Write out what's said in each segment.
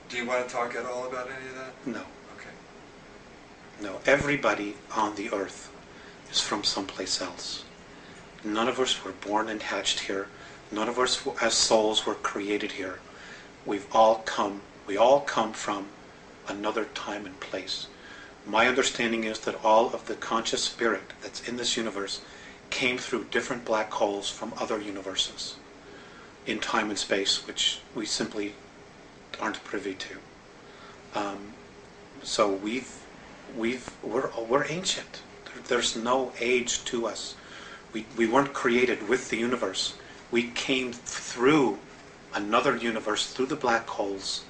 Do you want to talk at all about any of that? No. Okay. No. Everybody on the earth is from someplace else. None of us were born and hatched here. None of us as souls were created here. We all come from another time and place. My understanding is that all of the conscious spirit that's in this universe came through different black holes from other universes in time and space, which we simply aren't privy to. So we're ancient. There's no age to us. We weren't created with the universe. We came through another universe, through the black holes,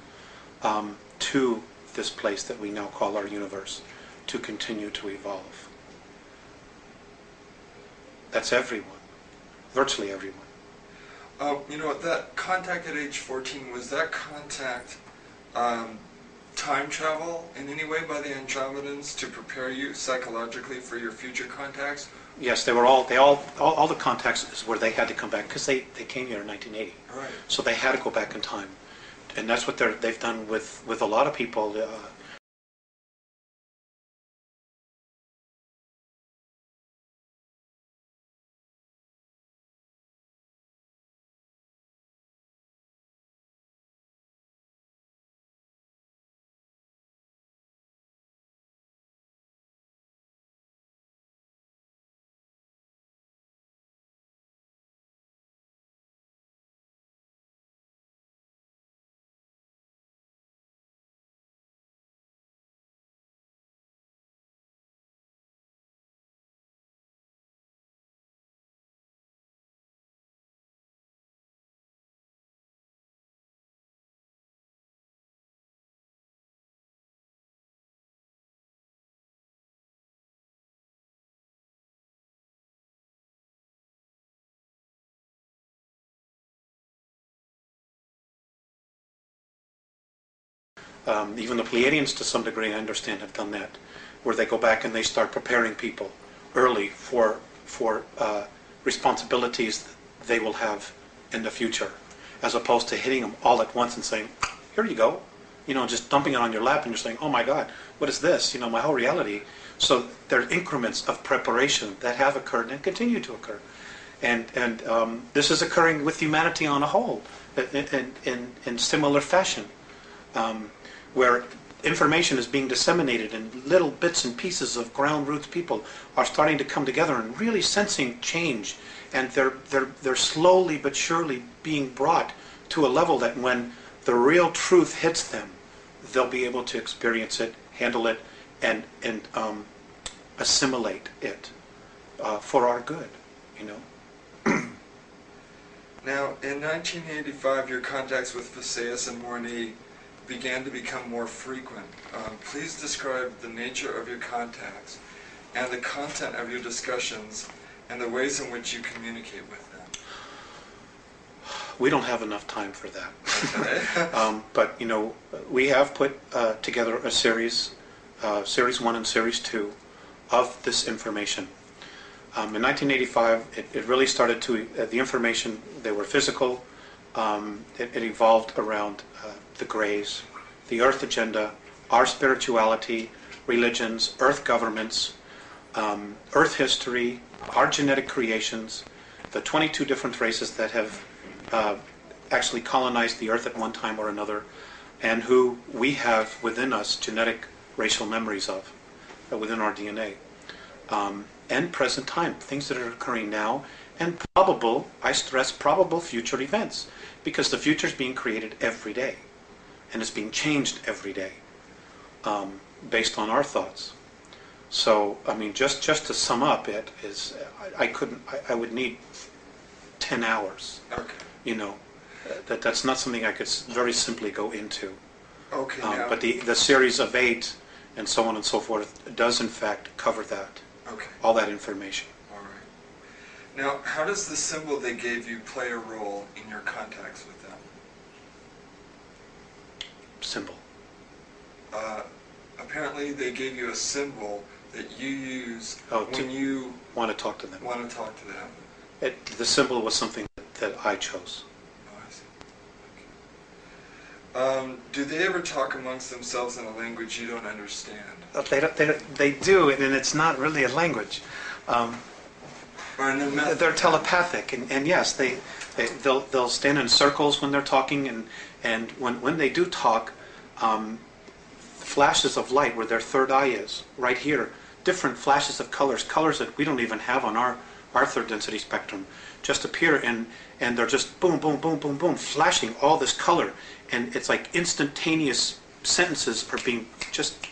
to this place that we now call our universe, to continue to evolve. That's everyone, virtually everyone. That contact at age 14, was that contact time travel in any way by the Andromedans to prepare you psychologically for your future contacts? Yes, all the contacts is where they had to come back, because they came here in 1980. Right. So they had to go back in time. And that's what they've done with a lot of people. Even the Pleyadians, to some degree, I understand, have done that, where they go back and they start preparing people early for responsibilities that they will have in the future, as opposed to hitting them all at once and saying, "Here you go," just dumping it on your lap, and you're saying, "Oh my God, what is this? My whole reality." So there are increments of preparation that have occurred and continue to occur, and this is occurring with humanity on a whole, in similar fashion. Where information is being disseminated and little bits and pieces of ground roots people are starting to come together and really sensing change, and they're slowly but surely being brought to a level that when the real truth hits them, they'll be able to experience it, handle it, and assimilate it for our good, Now, in 1985, your contacts with Visayas and Morni began to become more frequent. Please describe the nature of your contacts and the content of your discussions and the ways in which you communicate with them. We don't have enough time for that. Okay. But, we have put together a series 1 and Series 2 of this information. In 1985, it really started to, the information, they were physical. It evolved around the Greys, the Earth agenda, our spirituality, religions, Earth governments, Earth history, our genetic creations, the 22 different races that have actually colonized the Earth at one time or another, and who we have within us genetic racial memories of, within our DNA. And present time, things that are occurring now, and probable, I stress, probable future events, because the future is being created every day, and it's being changed every day, based on our thoughts. So, just to sum up, it is, I would need 10 hours. Okay. That's not something I could very simply go into. Okay. But the series of 8 and so on and so forth does in fact cover that. Okay. All that information. All right. Now, how does the symbol they gave you play a role in your contacts with them? Symbol. Apparently, they gave you a symbol that you use when you want to talk to them. Want to talk to them. The symbol was something that I chose. Oh, I see. Do they ever talk amongst themselves in a language you don't understand? They do, and it's not really a language. Or in a method? They're telepathic, and yes, they'll stand in circles when they're talking, and when they do talk, flashes of light where their third eye is, right here, different flashes of colors that we don't even have on our third density spectrum, just appear, and they're just boom, boom, boom, boom, boom, flashing all this color, and it's like instantaneous sentences are being just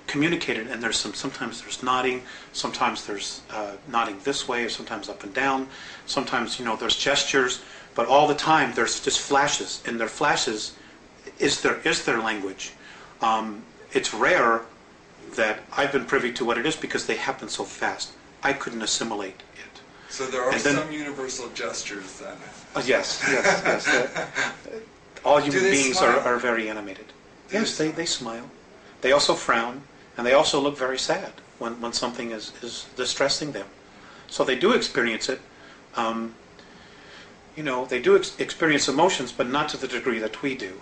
communicated, and sometimes there's nodding, sometimes there's nodding this way, or sometimes up and down, sometimes there's gestures, but all the time there's just flashes, and their flashes is their language. It's rare that I've been privy to what it is because they happen so fast. I couldn't assimilate it. So there are some universal gestures then? Yes. All human beings are very animated. Yes, they smile. They also frown, and they also look very sad when something is distressing them. So they do experience it. They do experience emotions, but not to the degree that we do.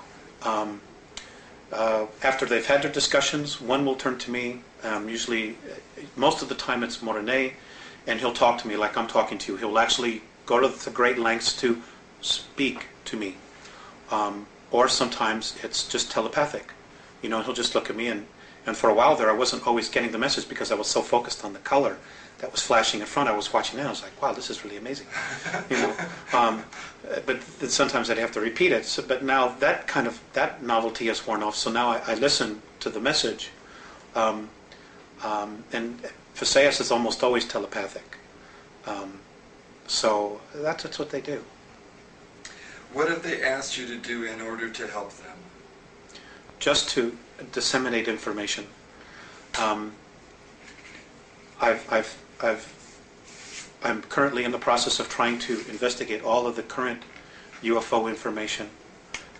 After they've had their discussions, one will turn to me. Usually, most of the time it's Morene, and he'll talk to me like I'm talking to you. He'll actually go to the great lengths to speak to me. Or sometimes it's just telepathic. He'll just look at me, and for a while there I wasn't always getting the message because I was so focused on the color that was flashing in front. I was watching that, I was like, wow, this is really amazing. But then sometimes I'd have to repeat it. So, but now that novelty has worn off, so now I listen to the message. And Visayas is almost always telepathic. So that's what they do. What have they asked you to do in order to help them? Just to disseminate information. I'm currently in the process of trying to investigate all of the current UFO information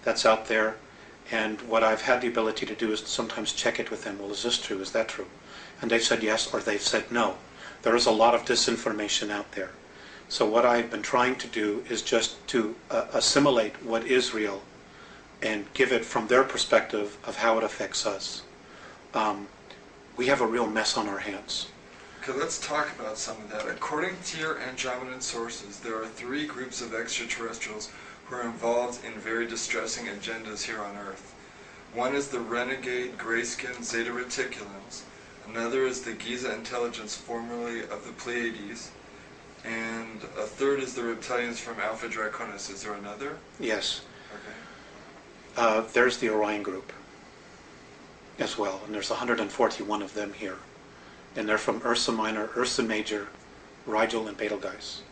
that's out there, and what I've had the ability to do is sometimes check it with them. Well, is this true? Is that true? And they've said yes, or they've said no. There is a lot of disinformation out there. So what I've been trying to do is just to assimilate what is real and give it from their perspective of how it affects us. We have a real mess on our hands. Okay, let's talk about some of that. According to your Andromedan sources, there are 3 groups of extraterrestrials who are involved in very distressing agendas here on Earth. One is the renegade gray-skinned Zeta Reticulans. Another is the Giza intelligence, formerly of the Pleyades. And a third is the reptilians from Alpha Draconis. Is there another? Yes. Okay. There's the Orion group as well, and there's 141 of them here. And they're from Ursa Minor, Ursa Major, Rigel, and Betelgeuse.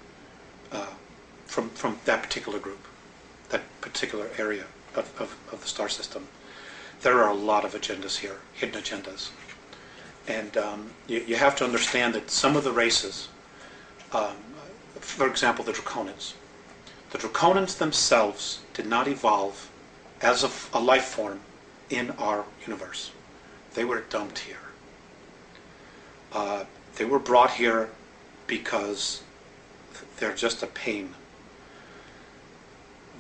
From that particular group, that particular area of the star system. There are a lot of agendas here, hidden agendas. And you have to understand that some of the races, for example, the Draconians. The Draconians themselves did not evolve as a life form in our universe. They were dumped here. They were brought here because they're just a pain.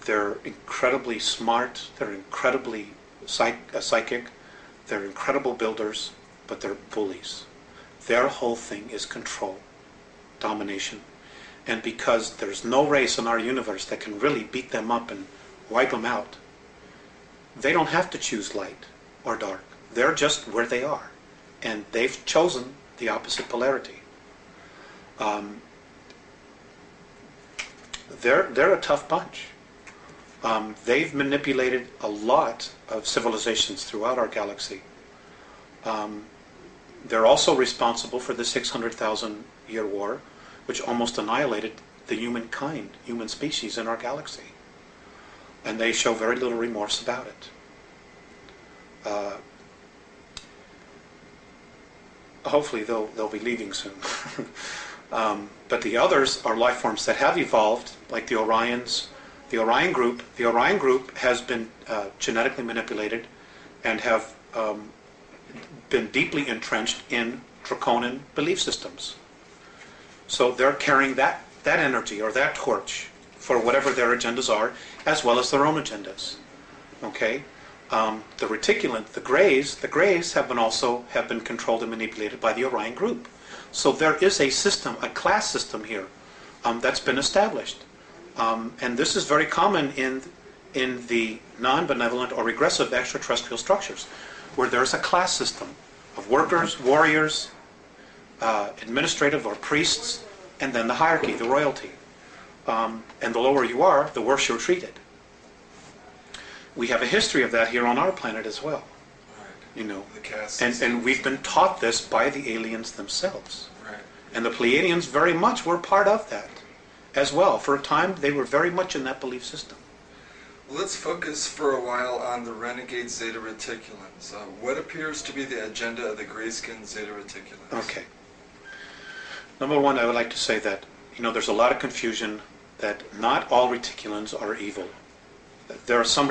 They're incredibly smart, they're incredibly psychic, they're incredible builders, but they're bullies. Their whole thing is control, domination. And because there's no race in our universe that can really beat them up and wipe them out, they don't have to choose light or dark. They're just where they are. And they've chosen the opposite polarity. They're a tough bunch. They've manipulated a lot of civilizations throughout our galaxy. They're also responsible for the 600,000-year war, which almost annihilated the human species in our galaxy. And they show very little remorse about it. Hopefully they'll be leaving soon. But the others are life forms that have evolved, like the Orions. The Orion group has been genetically manipulated and have been deeply entrenched in Draconian belief systems. So they're carrying that energy or that torch for whatever their agendas are, as well as their own agendas. Okay, the reticulant, the Greys have been controlled and manipulated by the Orion group. So there is a system, a class system here that's been established, and this is very common in the non-benevolent or regressive extraterrestrial structures, where there's a class system of workers, warriors, administrative or priests, and then the hierarchy, the royalty. And the lower you are, the worse you're treated. We have a history of that here on our planet as well. Right. You know, The caste and system. we've been taught this by the aliens themselves. Right. And the Pleiadians very much were part of that as well. For a time, they were very much in that belief system. Let's focus for a while on the renegade Zeta Reticulans. What appears to be the agenda of the gray-skinned Zeta Reticulans? Okay. Number one, I would like to say that, you know, there's a lot of confusion that not all reticulans are evil. There are some